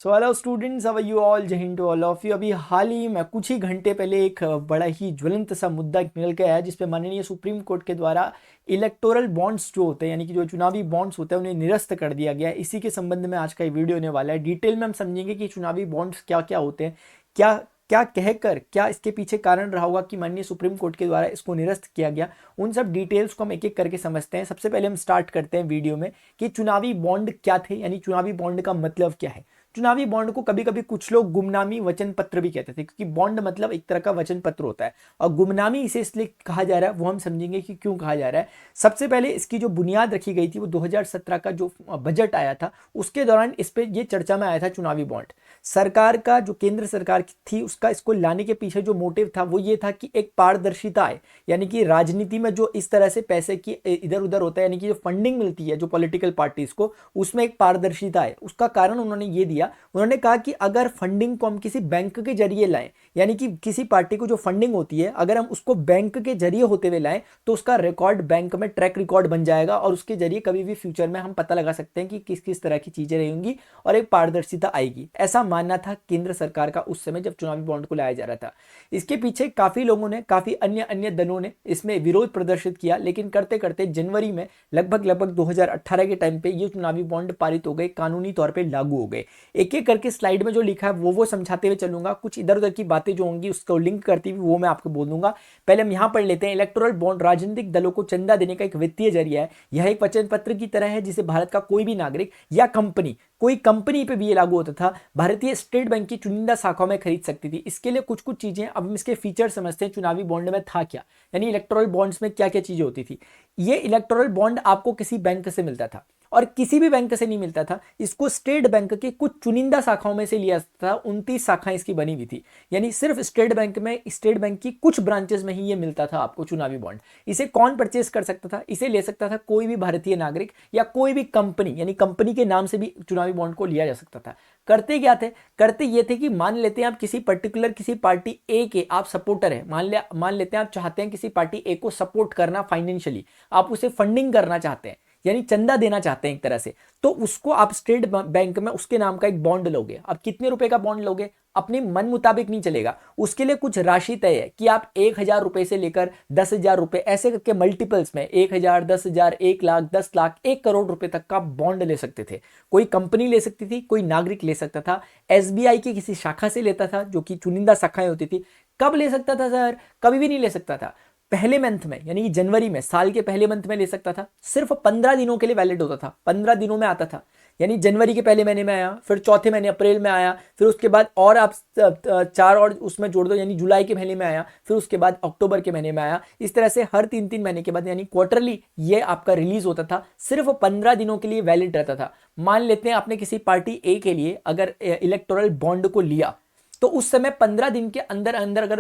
So hello students, how are you all? Jai Hind to all of you. अभी हाल ही में कुछ ही घंटे पहले एक बड़ा ही ज्वलंत सा मुद्दा निकल के आया जिसपे माननीय सुप्रीम कोर्ट के द्वारा इलेक्टोरल बॉन्ड्स जो होते हैं, यानी कि जो चुनावी बॉन्ड्स होते हैं, उन्हें निरस्त कर दिया गया है। इसी के संबंध में आज का ये वीडियो होने वाला है। डिटेल में हम समझेंगे कि चुनावी बॉन्ड्स क्या क्या होते हैं, क्या क्या कहकर क्या इसके पीछे कारण रहा होगा कि माननीय सुप्रीम कोर्ट के द्वारा इसको निरस्त किया गया। उन सब डिटेल्स को हम एक एक करके समझते हैं। सबसे पहले हम स्टार्ट करते हैं वीडियो में कि चुनावी बॉन्ड क्या थे, यानी चुनावी बॉन्ड का मतलब क्या है। चुनावी बॉन्ड को कभी कभी कुछ लोग गुमनामी वचन पत्र भी कहते थे, क्योंकि बॉन्ड मतलब एक तरह का वचन पत्र होता है और गुमनामी इसे इसलिए कहा जा रहा है, वो हम समझेंगे कि क्यों कहा जा रहा है। सबसे पहले इसकी जो बुनियाद रखी गई थी वो 2017 का जो बजट आया था उसके दौरान इस पे ये चर्चा में आया था। चुनावी बॉन्ड सरकार का जो केंद्र सरकार थी उसका इसको लाने के पीछे जो मोटिव था वो ये था कि एक पारदर्शिता आए, यानी कि राजनीति में जो इस तरह से पैसे की इधर उधर होता है, यानी कि जो फंडिंग मिलती है जो पॉलिटिकल पार्टीज को, उसमें एक पारदर्शिता है। उसका कारण उन्होंने ये दिया, उन्होंने कहा कि अगर फंडिंग को हम किसी बैंक के जरिए लाएं, यानी कि किसी पार्टी को जो फंडिंग होती है अगर हम उसको बैंक के जरिए होते हुए लाएं तो उसका रिकॉर्ड बैंक में ट्रैक रिकॉर्ड बन जाएगा और उसके जरिए कभी भी फ्यूचर में हम पता लगा सकते हैं कि किस किस तरह की चीजें रहेंगी और एक पारदर्शिता आएगी। ऐसा मानना था केंद्र सरकार का उस समय जब चुनावी बॉन्ड को लाया जा रहा था। इसके पीछे काफी लोगों ने, काफी अन्य अन्य दलों ने इसमें विरोध प्रदर्शित किया, लेकिन करते करते जनवरी में लगभग 2018 के टाइम पे ये चुनावी बॉन्ड पारित हो गए, कानूनी तौर पे लागू हो गए। एक एक करके स्लाइड में जो लिखा है वो समझाते हुए चलूंगा। कुछ इधर उधर की बातें जो होंगी उसको लिंक करती हुई वो मैं आपको बोल दूंगा। पहले हम यहां पढ़ लेते हैं। इलेक्टोरल बॉन्ड राजनीतिक दलों को चंदा देने का एक वित्तीय जरिया है। यह एक वचन पत्र की तरह है जिसे भारत का कोई भी नागरिक या कंपनी, कोई कंपनी पे भी ये लागू होता था, भारतीय स्टेट बैंक की चुनिंदा शाखाओं में खरीद सकती थी। इसके लिए कुछ कुछ चीजें, अब हम इसके फीचर समझते हैं। चुनावी बॉन्ड में था क्या, यानी इलेक्टोरल बॉन्ड्स में क्या क्या चीजें होती थी। ये इलेक्टोरल बॉन्ड आपको किसी बैंक से मिलता था और किसी भी बैंक से नहीं मिलता था, इसको स्टेट बैंक के कुछ चुनिंदा शाखाओं में से लिया था। 29 शाखाएं इसकी बनी हुई थी, यानी सिर्फ स्टेट बैंक में, स्टेट बैंक की कुछ ब्रांचेस में ही ये मिलता था आपको चुनावी बॉन्ड। इसे कौन परचेस कर सकता था? इसे ले सकता था कोई भी भारतीय नागरिक या कोई भी कंपनी, यानी कंपनी के नाम से भी चुनावी बॉन्ड को लिया जा सकता था। करते क्या थे? करते ये थे कि मान लेते हैं आप किसी पर्टिकुलर, किसी पार्टी ए के आप सपोर्टर है, मान लेते हैं आप चाहते हैं किसी पार्टी ए को सपोर्ट करना फाइनेंशियली, आप उसे फंडिंग करना चाहते हैं, यानी चंदा देना चाहते हैं एक तरह से, तो उसको आप स्टेट बैंक में उसके नाम का एक बॉन्ड लोगे। अब कितने रुपए का बॉन्ड लोगे? अपने मन मुताबिक नहीं चलेगा, उसके लिए कुछ राशि तय है कि आप 1,000 रुपए से लेकर 10,000 रुपए, ऐसे करके मल्टीपल्स में 1,000, 10,000, 1,00,000, 10,00,000, 1 करोड़ रुपए तक का बॉन्ड ले सकते थे। कोई कंपनी ले सकती थी, कोई नागरिक ले सकता था। एसबीआई की किसी शाखा से लेता था, जो कि चुनिंदा शाखाएं होती थी। कब ले सकता था सर? कभी भी नहीं ले सकता था। पहले मंथ में, यानी कि जनवरी में, साल के पहले मंथ में ले सकता था। सिर्फ 15 दिनों के लिए वैलिड होता था, 15 दिनों में आता था। यानी जनवरी के पहले महीने में आया, फिर चौथे महीने अप्रैल में आया, फिर उसके बाद और आप 4 और उसमें जोड़ दो, यानी जुलाई के महीने में आया, फिर उसके बाद अक्टूबर के महीने में आया। इस तरह से हर 3-3 महीने के बाद, यानी क्वार्टरली ये आपका रिलीज होता था। सिर्फ 15 दिनों के लिए वैलिड रहता था। मान लेते हैं आपने किसी पार्टी ए के लिए अगर इलेक्टोरल बॉन्ड को लिया, तो उस समय 15 दिन के अंदर अंदर अगर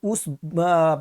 उस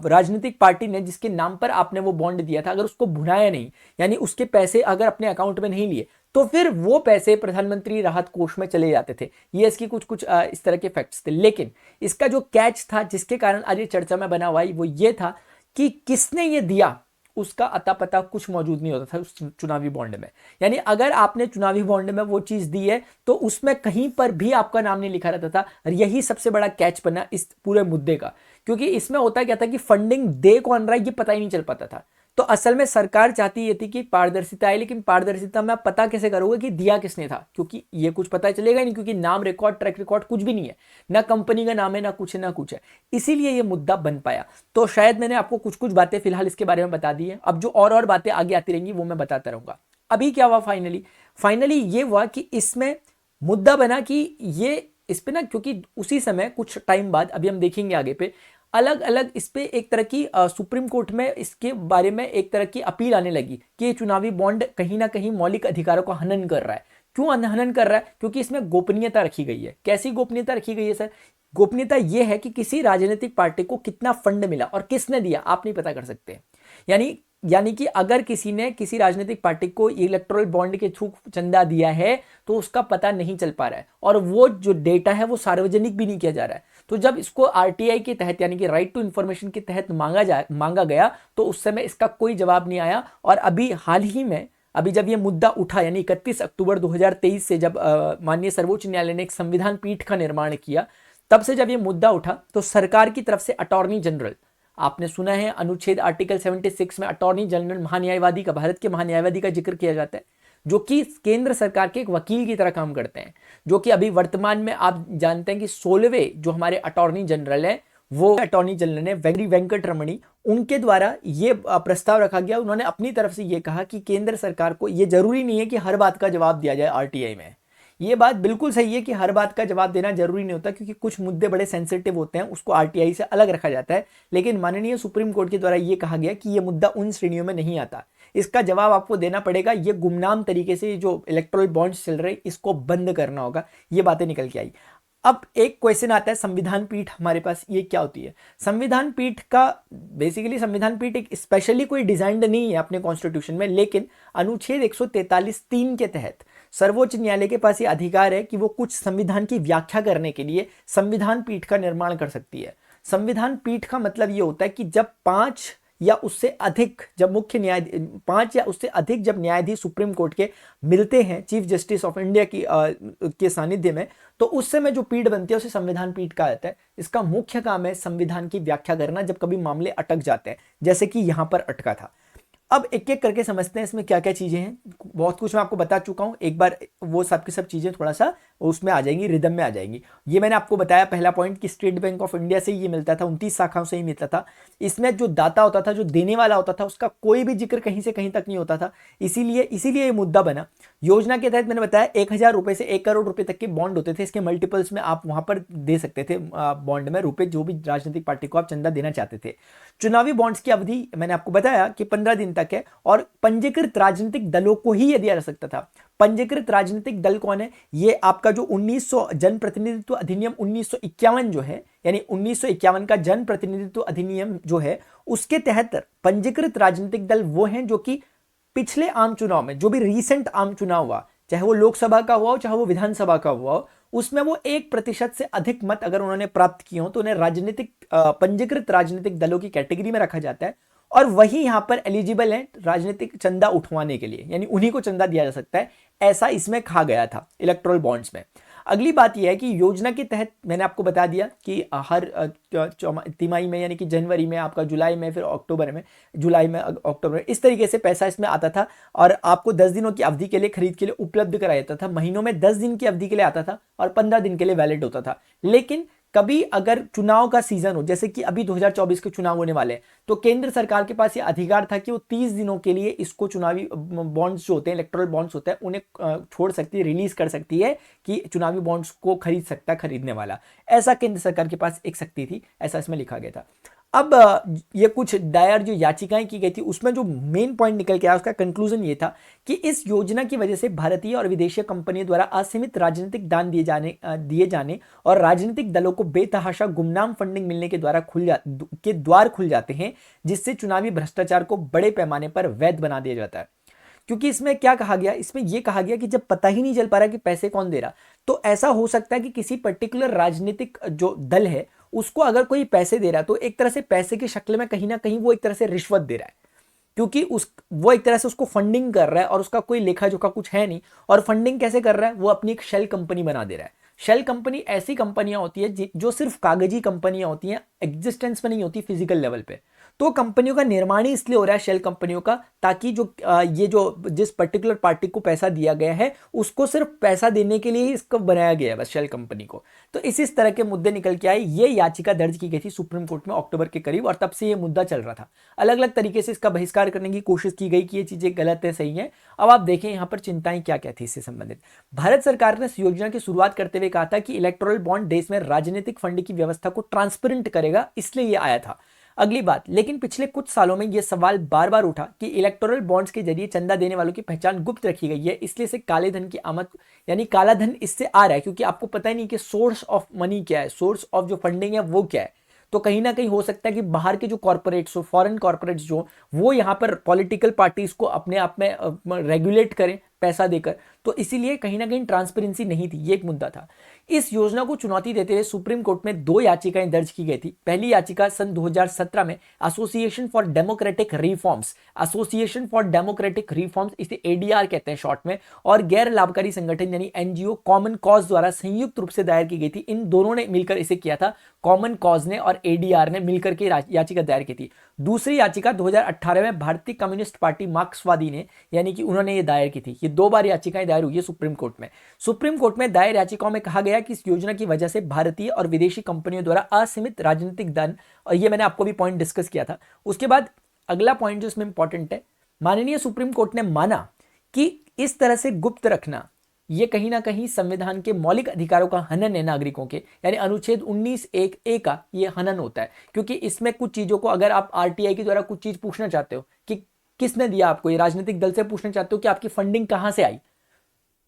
राजनीतिक पार्टी ने जिसके नाम पर आपने वो बॉन्ड दिया था, अगर उसको भुनाया नहीं, यानी उसके पैसे अगर अपने अकाउंट में नहीं लिए, तो फिर वो पैसे प्रधानमंत्री राहत कोष में चले जाते थे। ये इसकी कुछ कुछ इस तरह के फैक्ट्स थे। लेकिन इसका जो कैच था, जिसके कारण आज ये चर्चा में बना हुआ है, वो ये था कि किसने ये दिया उसका अता पता कुछ मौजूद नहीं होता था उस चुनावी बॉन्ड में। यानी अगर आपने चुनावी बॉन्ड में वो चीज दी है तो उसमें कहीं पर भी आपका नाम नहीं लिखा रहता था। और यही सबसे बड़ा कैच बना इस पूरे मुद्दे का, क्योंकि इसमें होता क्या था कि फंडिंग दे कौन रहा है ये पता ही नहीं चल पाता था। तो असल में सरकार चाहती ये थी कि पारदर्शिता आए, लेकिन पारदर्शिता में आप पता कैसे करोगे कि दिया किसने था, क्योंकि ये कुछ पता चलेगा ही नहीं, क्योंकि नाम रिकॉर्ड, ट्रैक रिकॉर्ड कुछ भी नहीं है, ना कंपनी का नाम है, ना कुछ है, ना कुछ है। इसीलिए ये मुद्दा बन पाया। तो शायद मैंने आपको कुछ कुछ बातें फिलहाल इसके बारे में बता दी है। अब जो और बातें आगे आती रहेंगी वो मैं बताता रहूंगा। अभी क्या हुआ फाइनली ये हुआ कि इसमें मुद्दा बना कि ये इस पे ना, क्योंकि उसी समय कुछ टाइम बाद, अभी हम देखेंगे आगे पे, अलग अलग इस पे एक तरह की सुप्रीम कोर्ट में इसके बारे में एक तरह की अपील आने लगी कि ये चुनावी बॉन्ड कहीं ना कहीं मौलिक अधिकारों का हनन कर रहा है। क्यों हनन कर रहा है? क्योंकि इसमें गोपनीयता रखी गई है। कैसी गोपनीयता रखी गई है सर? गोपनीयता यह है कि किसी राजनीतिक पार्टी को कितना फंड मिला और किसने दिया आप नहीं पता कर सकते। यानी कि अगर किसी ने किसी राजनीतिक पार्टी को इलेक्टोरल बॉन्ड के थ्रू चंदा दिया है तो उसका पता नहीं चल पा रहा है, और वो जो डेटा है वो सार्वजनिक भी नहीं किया जा रहा है। तो जब इसको आरटीआई के तहत, यानी कि राइट टू इंफॉर्मेशन के तहत मांगा गया, तो उस समय इसका कोई जवाब नहीं आया। और अभी हाल ही में अभी जब ये मुद्दा उठा यानी 31 अक्टूबर 2023 से जब माननीय सर्वोच्च न्यायालय ने एक संविधान पीठ का निर्माण किया, तब से जब ये मुद्दा उठा तो सरकार की तरफ से अटॉर्नी जनरल, आपने सुना है अनुच्छेद आर्टिकल 76 में अटॉर्नी जनरल महान्यायवादी का, भारत के महान्यायवादी का जिक्र किया जाता है, जो कि केंद्र सरकार के एक वकील की तरह काम करते हैं, जो कि अभी वर्तमान में आप जानते हैं कि 16वें जो हमारे अटॉर्नी जनरल है, वो अटॉर्नी जनरल ने वेंकट रमणी, उनके द्वारा ये प्रस्ताव रखा गया। उन्होंने अपनी तरफ से ये कहा कि केंद्र सरकार को ये जरूरी नहीं है कि हर बात का जवाब दिया जाए आरटीआई में। ये बात बिल्कुल सही है कि हर बात का जवाब देना जरूरी नहीं होता, क्योंकि कुछ मुद्दे बड़े सेंसिटिव होते हैं, उसको आरटीआई से अलग रखा जाता है। लेकिन माननीय सुप्रीम कोर्ट के द्वारा ये कहा गया कि ये मुद्दा उन श्रेणियों में नहीं आता, इसका जवाब आपको देना पड़ेगा, ये गुमनाम तरीके से जो इलेक्टोरल बॉन्ड्स चल रहे इसको बंद करना होगा। ये बातें निकल के आई। अब एक क्वेश्चन आता है, संविधान पीठ हमारे पास ये क्या होती है? संविधान पीठ का बेसिकली संविधान पीठ एक स्पेशली कोई डिजाइंड नहीं है अपने कॉन्स्टिट्यूशन में, लेकिन अनुच्छेद 143(3) के तहत सर्वोच्च न्यायालय के पास ये अधिकार है कि वो कुछ संविधान की व्याख्या करने के लिए संविधान पीठ का निर्माण कर सकती है। संविधान पीठ का मतलब ये होता है कि जब 5 या उससे अधिक जब मुख्य न्यायाधीश 5 या उससे अधिक जब न्यायाधीश सुप्रीम कोर्ट के मिलते हैं चीफ जस्टिस ऑफ इंडिया की के सानिध्य में, तो उस समय जो पीठ बनती है उसे संविधान पीठ कहा जाता है। इसका मुख्य काम है संविधान की व्याख्या करना जब कभी मामले अटक जाते हैं, जैसे कि यहां पर अटका था। अब एक एक करके समझते हैं इसमें क्या क्या चीजें हैं। बहुत कुछ मैं आपको बता चुका हूं, एक बार वो सब की सब चीजें थोड़ा सा उसमें आ जाएंगी, रिदम में आ जाएंगी। ये मैंने आपको बताया पहला पॉइंट कि स्टेट बैंक ऑफ इंडिया से ये मिलता था, 29 शाखाओं से ही मिलता था। इसमें जो दाता होता था, जो देने वाला होता था, उसका कोई भी जिक्र कहीं से कहीं तक नहीं होता था, इसीलिए ये मुद्दा बना। योजना के तहत मैंने बताया 1000 रुपए से 1 करोड़ रुपए तक के बॉन्ड होते थे, इसके मल्टीपल्स में आप वहां पर दे सकते थे बॉन्ड में रुपए, जो भी राजनीतिक पार्टी को आप चंदा देना चाहते थे। चुनावी बॉन्ड्स की अवधि मैंने आपको बताया कि 15 दिन तक है, और पंजीकृत राजनीतिक दलों को ही यह दिया जा सकता था। पंजीकृत राजनीतिक दल कौन है? ये आपका जो 1900 जन प्रतिनिधित्व अधिनियम 1951 जो है, यानी 1951 का जन प्रतिनिधित्व अधिनियम जो है, उसके तहत पंजीकृत राजनीतिक दल वो हैं जो कि पिछले आम चुनाव में, जो भी रीसेंट आम चुनाव हुआ, चाहे वो लोकसभा का हुआ हो चाहे वो विधानसभा का हुआ हो, उसमें वो 1% से अधिक मत अगर उन्होंने प्राप्त किए हो तो उन्हें राजनीतिक पंजीकृत राजनीतिक दलों की कैटेगरी में रखा जाता है, और वही यहां पर एलिजिबल है राजनीतिक चंदा उठवाने के लिए, यानी उन्हीं को चंदा दिया जा सकता है, ऐसा इसमें कहा गया था इलेक्टोरल बॉन्ड्स में। अगली बात यह है कि योजना के तहत मैंने आपको बता दिया कि हर तिमाही में, यानी कि जनवरी में, आपका जुलाई में, फिर अक्टूबर में, जुलाई में, अक्टूबर में, इस तरीके से पैसा इसमें आता था, और आपको 10 दिनों की अवधि के लिए खरीद के लिए उपलब्ध कराया जाता था। महीनों में 10 दिन की अवधि के लिए आता था और 15 दिन के लिए वैलिड होता था। लेकिन कभी अगर चुनाव का सीजन हो, जैसे कि अभी 2024 के चुनाव होने वाले हैं, तो केंद्र सरकार के पास ये अधिकार था कि वो 30 दिनों के लिए इसको चुनावी बॉन्ड्स जो होते हैं, इलेक्टोरल बॉन्ड्स होते हैं, उन्हें छोड़ सकती है, रिलीज कर सकती है कि चुनावी बॉन्ड्स को खरीद सकता है खरीदने वाला। ऐसा केंद्र सरकार के पास एक शक्ति थी, ऐसा इसमें लिखा गया था। अब ये कुछ दायर जो याचिकाएं की गई थी, उसमें जो मेन पॉइंट निकल के आया, उसका कंक्लूजन ये था कि इस योजना की वजह से भारतीय और विदेशी कंपनियों द्वारा असीमित राजनीतिक दान दिए जाने और राजनीतिक दलों को बेतहाशा गुमनाम फंडिंग मिलने के द्वार खुल जाते हैं, जिससे चुनावी भ्रष्टाचार को बड़े पैमाने पर वैध बना दिया जाता है। क्योंकि इसमें क्या कहा गया, इसमें यह कहा गया कि जब पता ही नहीं चल पा रहा कि पैसे कौन दे रहा, तो ऐसा हो सकता है कि किसी पर्टिकुलर राजनीतिक जो दल है उसको अगर कोई पैसे दे रहा है, तो एक तरह से पैसे की शक्ल में कहीं ना कहीं वो एक तरह से रिश्वत दे रहा है, क्योंकि वो एक तरह से उसको फंडिंग कर रहा है और उसका कोई लेखा जोखा कुछ है नहीं। और फंडिंग कैसे कर रहा है? वो अपनी एक शेल कंपनी बना दे रहा है। शेल कंपनी ऐसी कंपनियां होती है जो सिर्फ कागजी कंपनियां होती हैं, एग्जिस्टेंस में नहीं होती फिजिकल लेवल पे। तो कंपनियों का निर्माण ही इसलिए हो रहा है शेल कंपनियों का, ताकि जिस पर्टिकुलर पार्टी को पैसा दिया गया है उसको सिर्फ पैसा देने के लिए ही इसको बनाया गया है, बस शेल कंपनी को। तो इस तरह के मुद्दे निकल के आए। ये याचिका दर्ज की गई थी सुप्रीम कोर्ट में अक्टूबर के करीब, और तब से ये मुद्दा चल रहा था। अलग अलग तरीके से इसका बहिष्कार करने की कोशिश की गई कि ये चीजें गलत है, सही है। अब आप देखें यहाँ पर चिंताएं क्या क्या थी इससे संबंधित। भारत सरकार ने इस योजना की शुरुआत करते हुए कहा था कि इलेक्टोरल बॉन्ड देश में राजनीतिक फंड की व्यवस्था को ट्रांसपेरेंट करेगा, इसलिए ये आया था। अगली बात, लेकिन पिछले कुछ सालों में यह सवाल बार बार उठा कि इलेक्टोरल बॉन्ड्स के जरिए चंदा देने वालों की पहचान गुप्त रखी गई है, इसलिए से काले धन की आमद, यानी काला धन इससे आ रहा है, क्योंकि आपको पता ही नहीं कि सोर्स ऑफ मनी क्या है, सोर्स ऑफ जो फंडिंग है वो क्या है। तो कहीं ना कहीं हो सकता है कि बाहर के जो कॉर्पोरेट्स हो, फॉरेन कॉर्पोरेट्स जो, वो यहाँ पर पॉलिटिकल पार्टीज को अपने आप में रेगुलेट करें पैसा देकर। तो इसीलिए कहीं ना कहीं ट्रांसपेरेंसी नहीं थी, ये एक मुद्दा था। इस योजना को चुनौती देते हुए सुप्रीम कोर्ट में 2 याचिकाएं दर्ज की गई थी। पहली याचिका सन 2017 में एसोसिएशन फॉर डेमोक्रेटिक रिफॉर्म्स, इसे एडीआर कहते हैं शॉर्ट में, और गैर लाभकारी संगठन यानी एनजीओ कॉमन कॉज द्वारा संयुक्त रूप से दायर की गई थी। इन दोनों ने मिलकर इसे किया था, कॉमन कॉज ने और एडीआर ने मिलकर के याचिका दायर की थी। दूसरी याचिका 2018 में भारतीय कम्युनिस्ट पार्टी मार्क्सवादी ने, यानी कि उन्होंने ये दायर की थी। ये 2 बार याचिकाएं दायर हुई है सुप्रीम कोर्ट में। सुप्रीम कोर्ट में दायर याचिकाओं में कहा गया कि इस योजना की वजह से भारतीय और विदेशी कंपनियों द्वारा असीमित राजनीतिक धन, और ये मैंने आपको भी पॉइंट डिस्कस किया था। उसके बाद अगला पॉइंट जो इसमें इंपॉर्टेंट है, माननीय सुप्रीम कोर्ट ने माना कि इस तरह से गुप्त रखना ये कहीं ना कहीं संविधान के मौलिक अधिकारों का हनन है नागरिकों के, यानी अनुच्छेद 19(1)(a) का ये हनन होता है। क्योंकि इसमें कुछ चीजों को अगर आप आरटीआई के द्वारा कुछ चीज पूछना चाहते हो कि किसने दिया आपको, ये राजनीतिक दल से पूछना चाहते हो कि आपकी फंडिंग कहां से आई,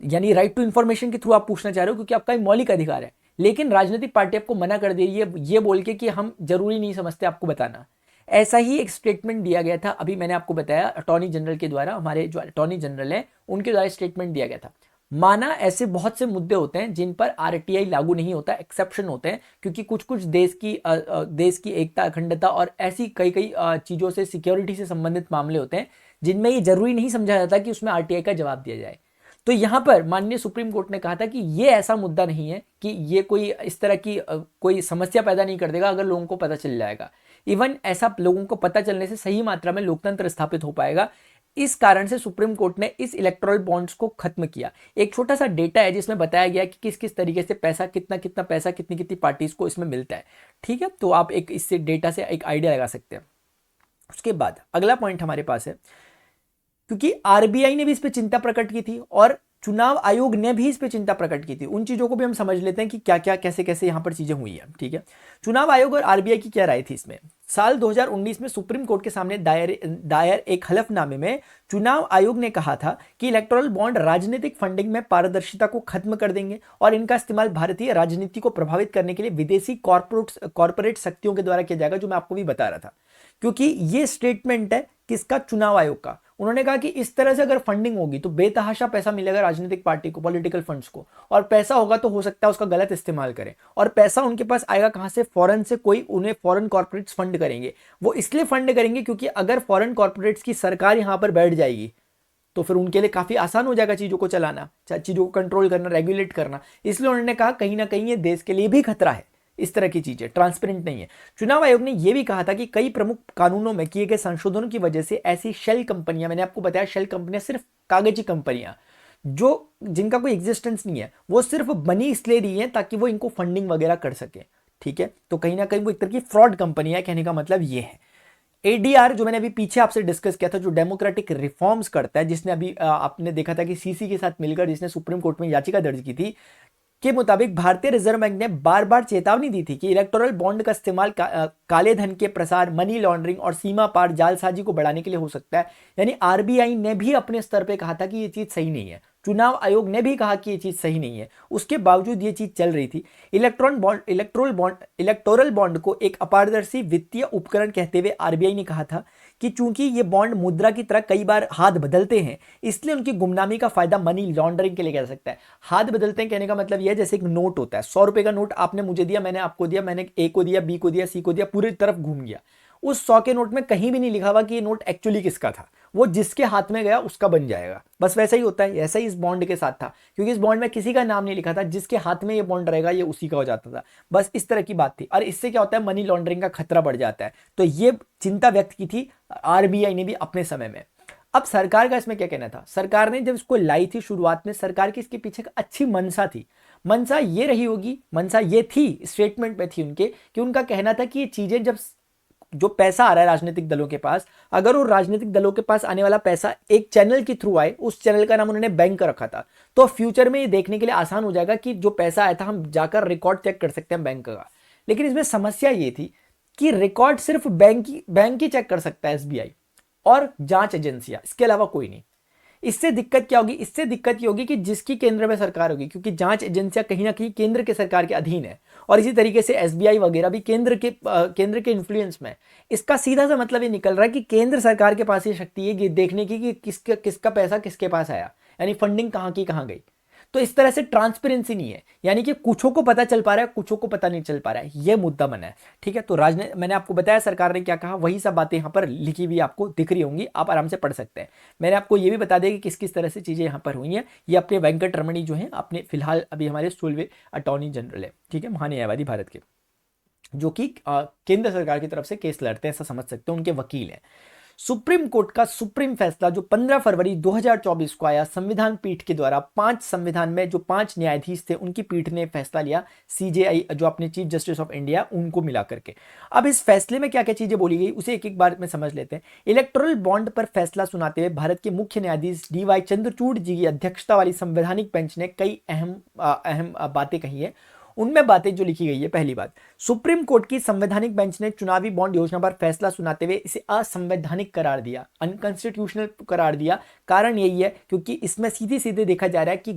यानी राइट टू इंफॉर्मेशन के थ्रू आप पूछना चाह रहे हो क्योंकि आपका मौलिक अधिकार है। लेकिन राजनीतिक पार्टी आपको मना कर दे रही है ये बोल के कि हम जरूरी नहीं समझते आपको बताना। ऐसा ही एक स्टेटमेंट दिया गया था, अभी मैंने आपको बताया अटॉर्नी जनरल के द्वारा, हमारे जो अटॉर्नी जनरल है उनके द्वारा स्टेटमेंट दिया गया था। माना ऐसे बहुत से मुद्दे होते हैं जिन पर आरटीआई लागू नहीं होता, एक्सेप्शन होते हैं, क्योंकि कुछ कुछ देश की एकता, अखंडता और ऐसी कई कई चीजों से, सिक्योरिटी से संबंधित मामले होते हैं जिनमें ये जरूरी नहीं समझा जाता कि उसमें आरटीआई का जवाब दिया जाए। तो यहां पर माननीय सुप्रीम कोर्ट ने कहा था कि ये ऐसा मुद्दा नहीं है कि ये कोई इस तरह की कोई समस्या पैदा नहीं कर देगा अगर लोगों को पता चल जाएगा। इवन ऐसा लोगों को पता चलने से सही मात्रा में लोकतंत्र स्थापित हो पाएगा। इस कारण से सुप्रीम कोर्ट ने इस इलेक्टोरल बॉन्ड्स को खत्म किया। एक छोटा सा डेटा है जिसमें बताया गया कि किस किस तरीके से पैसा, कितना कितना पैसा कितनी कितनी पार्टीज को इसमें मिलता है। ठीक है, तो आप एक इससे डेटा से एक आइडिया लगा सकते हैं। उसके बाद अगला पॉइंट हमारे पास है, क्योंकि आरबीआई ने भी इस पर चिंता प्रकट की थी और चुनाव आयोग ने भी इस पर चिंता प्रकट की थी, उन चीजों को भी हम समझ लेते हैं कि क्या क्या कैसे कैसे यहां पर चीजें हुई है। ठीक है, चुनाव आयोग और आरबीआई की क्या राय थी इसमें। साल 2019 में सुप्रीम कोर्ट के सामने दायर एक हलफनामे में चुनाव आयोग ने कहा था कि इलेक्टोरल बॉन्ड राजनीतिक फंडिंग में पारदर्शिता को खत्म कर देंगे और इनका इस्तेमाल भारतीय राजनीति को प्रभावित करने के लिए विदेशी कॉर्पोरेट शक्तियों के द्वारा किया जाएगा, जो मैं आपको भी बता रहा था। क्योंकि ये स्टेटमेंट है किसका, चुनाव आयोग का। उन्होंने कहा कि इस तरह से अगर फंडिंग होगी तो बेतहाशा पैसा मिलेगा राजनीतिक पार्टी को, पॉलिटिकल फंड्स को, और पैसा होगा तो हो सकता है उसका गलत इस्तेमाल करें। और पैसा उनके पास आएगा कहां से, फॉरेन से, कोई उन्हें फॉरेन कॉर्पोरेट्स फंड करेंगे। वो इसलिए फंड करेंगे क्योंकि अगर फॉरेन कॉर्पोरेट्स की सरकार यहां पर बैठ जाएगी तो फिर उनके लिए काफी आसान हो जाएगा चीजों को चलाना, चीजों को कंट्रोल करना, रेगुलेट करना। इसलिए उन्होंने कहा कहीं ना कहीं ये देश के लिए भी खतरा है, इस तरह की चीजें ट्रांसपेरेंट नहीं है। चुनाव आयोग ने यह भी कहा था कि कई प्रमुख कानूनों में किए गए संशोधनों की वजह से ऐसी शेल कंपनियां, मैंने आपको बताया शेल कंपनियां सिर्फ कागजी कंपनियां जो जिनका कोई एग्जिस्टेंस नहीं है, वो सिर्फ बनी इसलिए रही है ताकि वो इनको फंडिंग वगैरह कर सके। ठीक है, तो कहीं ना कहीं वो एक तरह की फ्रॉड कंपनी है, कहने का मतलब ये है। एडीआर जो मैंने अभी पीछे आपसे डिस्कस किया था, जो डेमोक्रेटिक रिफॉर्म्स करता है, जिसने अभी आपने देखा था कि सीसी के साथ मिलकर जिसने सुप्रीम कोर्ट में याचिका दर्ज की थी, के मुताबिक भारतीय रिजर्व बैंक ने बार बार चेतावनी दी थी कि इलेक्टोरल बॉन्ड का इस्तेमाल काले धन के प्रसार, मनी लॉन्ड्रिंग और सीमा पार जालसाजी को बढ़ाने के लिए हो सकता है। यानी आरबीआई ने भी अपने स्तर पे कहा था कि ये चीज सही नहीं है, चुनाव आयोग ने भी कहा कि ये चीज सही नहीं है, उसके बावजूद ये चीज चल रही थी। इलेक्टोरल बॉन्ड को एक अपारदर्शी वित्तीय उपकरण कहते हुए आरबीआई ने कहा था कि चूंकि ये बॉन्ड मुद्रा की तरह कई बार हाथ बदलते हैं, इसलिए उनकी गुमनामी का फायदा मनी लॉन्ड्रिंग के लिए जा सकता है। हाथ बदलते हैं कहने का मतलब यह है जैसे एक नोट होता है, 100 रुपए का नोट आपने मुझे दिया, मैंने आपको दिया, मैंने ए को दिया, बी को दिया, सी को दिया, पूरी तरफ घूम गया। उस 100 के नोट में कहीं भी नहीं लिखा हुआ कि ये नोट एक्चुअली किसका था, वो जिसके हाथ में गया उसका बन जाएगा। बस वैसा ही होता है, ऐसा ही इस बॉन्ड के साथ था, क्योंकि इस बॉन्ड में किसी का नाम नहीं लिखा था, जिसके हाथ में ये बॉन्ड रहेगा ये उसी का हो जाता था। बस इस तरह की बात थी, और इससे क्या होता है, मनी लॉन्ड्रिंग का खतरा बढ़ जाता है। तो ये चिंता व्यक्त की थी आरबीआई ने भी अपने समय में। अब सरकार का इसमें क्या कहना था, सरकार ने जब इसको लाई थी शुरुआत में, सरकार की इसके पीछे अच्छी मंशा थी। मंशा ये रही होगी, मंशा ये थी, स्टेटमेंट में थी उनके, कि उनका कहना था कि ये चीजें जब जो पैसा आ रहा है राजनीतिक दलों के पास, अगर वो राजनीतिक दलों के पास आने वाला पैसा एक चैनल के थ्रू आए, उस चैनल का नाम उन्होंने बैंक रखा था, तो फ्यूचर में ये देखने के लिए आसान हो जाएगा कि जो पैसा आया था हम जाकर रिकॉर्ड चेक कर सकते हैं बैंक का। लेकिन इसमें समस्या ये थी कि रिकॉर्ड सिर्फ बैंक ही चेक कर सकता है, एसबीआई और जांच एजेंसियां, इसके अलावा कोई नहीं। इससे दिक्कत क्या होगी, इससे दिक्कत ये होगी कि जिसकी केंद्र में सरकार होगी, क्योंकि जांच एजेंसियां कहीं ना कहीं केंद्र के सरकार के अधीन है, और इसी तरीके से एसबीआई वगैरह भी केंद्र के इन्फ्लुएंस में। इसका सीधा सा मतलब ये निकल रहा है कि केंद्र सरकार के पास ये शक्ति है कि देखने की कि किसका पैसा किसके पास आया। यानी फंडिंग कहाँ की कहाँ गई। तो इस तरह से ट्रांसपेरेंसी नहीं है, यानी कि कुछों को पता चल पा रहा है, कुछों को पता नहीं चल पा रहा है, यह मुद्दा बना है। ठीक है, तो मैंने आपको बताया सरकार ने क्या कहा, वही सब बातें यहाँ पर लिखी हुई आपको दिख रही होंगी, आप आराम से पढ़ सकते हैं। मैंने आपको ये भी बता दिया कि किस किस तरह से चीज़ें यहाँ पर हुई हैं। ये अपने वेंकट रमणी जो है अपने फिलहाल अभी हमारे 16वें अटॉर्नी जनरल है, ठीक है, महान्यायवादी भारत के, जो कि केंद्र सरकार की तरफ से केस लड़ते हैं, ऐसा समझ सकते हैं, उनके वकील हैं। सुप्रीम कोर्ट का सुप्रीम फैसला जो 15 फरवरी 2024 को आया, संविधान पीठ के द्वारा 5 संविधान में जो 5 न्यायाधीश थे उनकी पीठ ने फैसला लिया, सीजेआई जो अपने चीफ जस्टिस ऑफ इंडिया उनको मिला करके। अब इस फैसले में क्या क्या चीजें बोली गई उसे एक एक बार में समझ लेते हैं। इलेक्टोरल बॉन्ड पर फैसला सुनाते हुए भारत के मुख्य न्यायाधीश डीवाई चंद्रचूड़ जी की अध्यक्षता वाली संवैधानिक बेंच ने कई अहम बातें कही है। उनमें बातें जो लिखी गई है, पहली बात, सुप्रीम कोर्ट की संवैधानिक बेंच ने चुनावी बॉन्ड योजना पर फैसला सुनाते हुए इसे असंवैधानिक करार दिया, अनकॉन्स्टिट्यूशनल करार दिया। कारण यही है क्योंकि इसमें सीधे सीधे देखा जा रहा है कि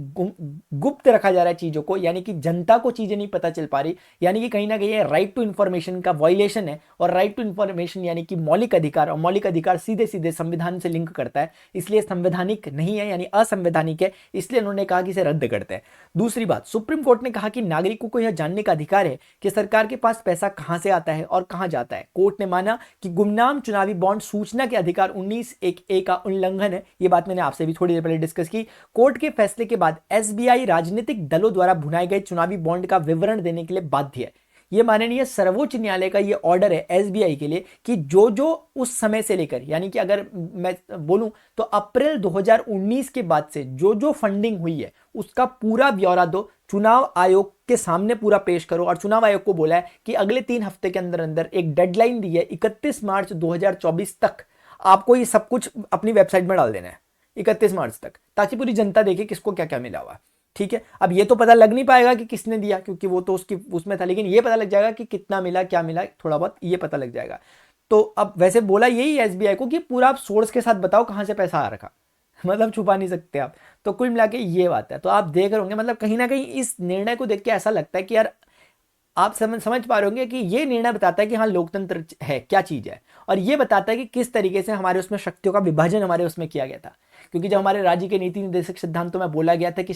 गुप्त रखा जा रहा है चीजों को, यानी कि जनता को चीजें नहीं पता चल पा रही, यानी कि कहीं ना कहीं राइट टू इंफॉर्मेशन का वायलेशन है। और राइट टू इंफॉर्मेशन यानी कि मौलिक अधिकार, और मौलिक अधिकार सीधे सीधे संविधान से लिंक करता है, इसलिए संवैधानिक नहीं है, यानी असंवैधानिक है, इसलिए उन्होंने कहा कि इसे रद्द करते हैं। दूसरी बात, सुप्रीम कोर्ट ने कहा कि नागरिकों को यह जानने का अधिकार है कि सरकार के पास पैसा कहां से आता है और कहां जाता है। कोर्ट ने माना कि गुमनाम चुनावी बॉन्ड सूचना के अधिकार 19(1)(a) का उल्लंघन है। यह बात मैंने आपसे भी थोड़ी देर पहले डिस्कस की। कोर्ट के फैसले के बाद एसबीआई राजनीतिक दलों द्वारा भुनाए गए चुनावी बॉन्ड का विवरण देने के लिए बाध्य है। यह माननीय सर्वोच्च न्यायालय का यह ऑर्डर है एसबीआई के लिए कि जो जो उस समय से लेकर, यानी कि अगर मैं बोलूं तो अप्रैल 2019 के बाद से जो जो फंडिंग हुई है उसका पूरा ब्यौरा दो, चुनाव आयोग के सामने पूरा पेश करो। और चुनाव आयोग को बोला है कि अगले 3 हफ्ते के अंदर अंदर, एक डेडलाइन दी है 31 मार्च 2024 तक आपको ये सब कुछ अपनी वेबसाइट में डाल देना है, 31 मार्च तक, ताकि पूरी जनता देखे किसको क्या क्या मिला हुआ। ठीक है, अब ये तो पता लग नहीं पाएगा कि किसने दिया क्योंकि वो तो उसकी उसमें था, लेकिन ये पता लग जाएगा कि कितना मिला, क्या मिला, थोड़ा बहुत ये पता लग जाएगा। तो अब वैसे बोला यही एसबीआई को कि पूरा आप सोर्स के साथ बताओ कहां से पैसा आ रखा, मतलब छुपा नहीं सकते आप। तो कुल मिला के ये बात है। तो आप देख रहे होंगे, मतलब कहीं ना कहीं इस निर्णय को देख के ऐसा लगता है कि यार आप समझ पा रहे होंगे कि ये निर्णय बताता है कि हाँ लोकतंत्र है क्या चीज है, और ये बताता है कि किस तरीके से हमारे उसमें शक्तियों का विभाजन हमारे उसमें किया गया था। क्योंकि जब हमारे राज्य के नीति निर्देशक सिद्धांतों में बोला गया था कि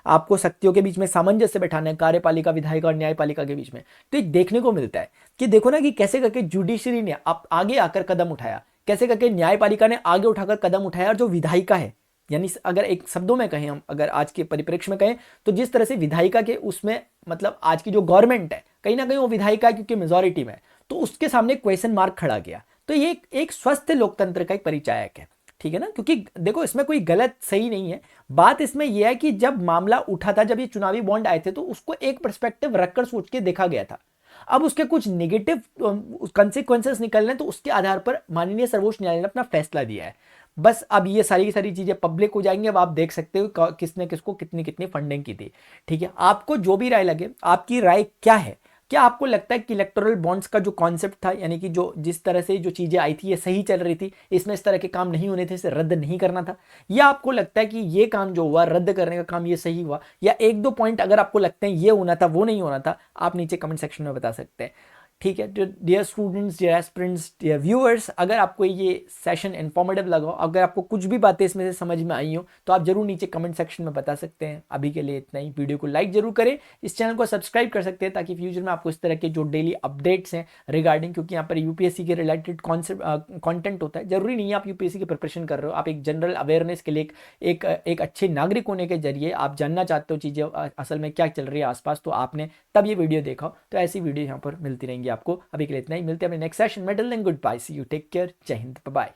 आपको शक्तियों के बीच में सामंजस्य बैठाना है, कार्यपालिका, विधायिका और न्यायपालिका के बीच में, तो एक देखने को मिलता है कि देखो ना कि कैसे करके जुडिशरी ने आगे आकर कदम उठाया, कैसे करके न्यायपालिका ने आगे उठाकर कदम उठाया, और जो विधायिका है, यानी अगर एक शब्दों में कहें हम, अगर आज के परिप्रेक्ष्य में कहें तो जिस तरह से विधायिका के उसमें, मतलब आज की जो गवर्नमेंट है कहीं ना कहीं वो विधायिका है क्योंकि मेजोरिटी में, तो उसके सामने क्वेश्चन मार्क खड़ा गया। तो ये एक स्वस्थ लोकतंत्र का एक परिचायक है। ठीक है ना, क्योंकि देखो इसमें कोई गलत सही नहीं है। बात इसमें यह है कि जब मामला उठा था, जब ये चुनावी बॉन्ड आए थे, तो उसको एक पर्सपेक्टिव रखकर सोच के देखा गया था। अब उसके कुछ नेगेटिव कॉन्सिक्वेंसेस निकलने, तो उसके आधार पर माननीय सर्वोच्च न्यायालय ने अपना फैसला दिया है। बस अब ये सारी की सारी चीजें पब्लिक हो जाएंगी। अब आप देख सकते हो किसने किसको कितनी कितनी फंडिंग की थी। ठीक है, आपको जो भी राय लगे, आपकी राय क्या है? क्या आपको लगता है कि इलेक्टोरल बॉन्ड्स का जो कॉन्सेप्ट था, यानी कि जो जिस तरह से जो चीजें आई थी ये सही चल रही थी, इसमें इस तरह के काम नहीं होने थे, इसे रद्द नहीं करना था? या आपको लगता है कि ये काम जो हुआ, रद्द करने का काम, ये सही हुआ? या एक दो पॉइंट अगर आपको लगते हैं ये होना था, वो नहीं होना था, आप नीचे कमेंट सेक्शन में बता सकते हैं। ठीक है, dear students, dear aspirants, dear viewers, अगर आपको ये सेशन इन्फॉर्मेटिव लगा, अगर आपको कुछ भी बातें इसमें से समझ में आई हो, तो आप जरूर नीचे कमेंट सेक्शन में बता सकते हैं। अभी के लिए इतना ही। वीडियो को लाइक जरूर करें, इस चैनल को सब्सक्राइब कर सकते हैं ताकि फ्यूचर में आपको इस तरह के जो डेली अपडेट्स हैं रिगार्डिंग, क्योंकि यहाँ पर यूपीएससी के रिलेटेड कॉन्टेंट होता है। जरूरी नहीं है आप यूपीएससी की प्रिपरेशन कर रहे हो, आप एक जनरल अवेयरनेस के लिए एक अच्छे नागरिक होने के जरिए आप जानना चाहते हो चीज़ें असल में क्या चल रही है आसपास, तो आपने तब ये वीडियो देखा। तो ऐसी वीडियो यहाँ पर मिलती रहेंगी आपको। अभी के लिए इतना ही, मिलते हैं अपने नेक्स्ट सेशन में। Till then good bye, see you, take care, जय हिंद, बाय।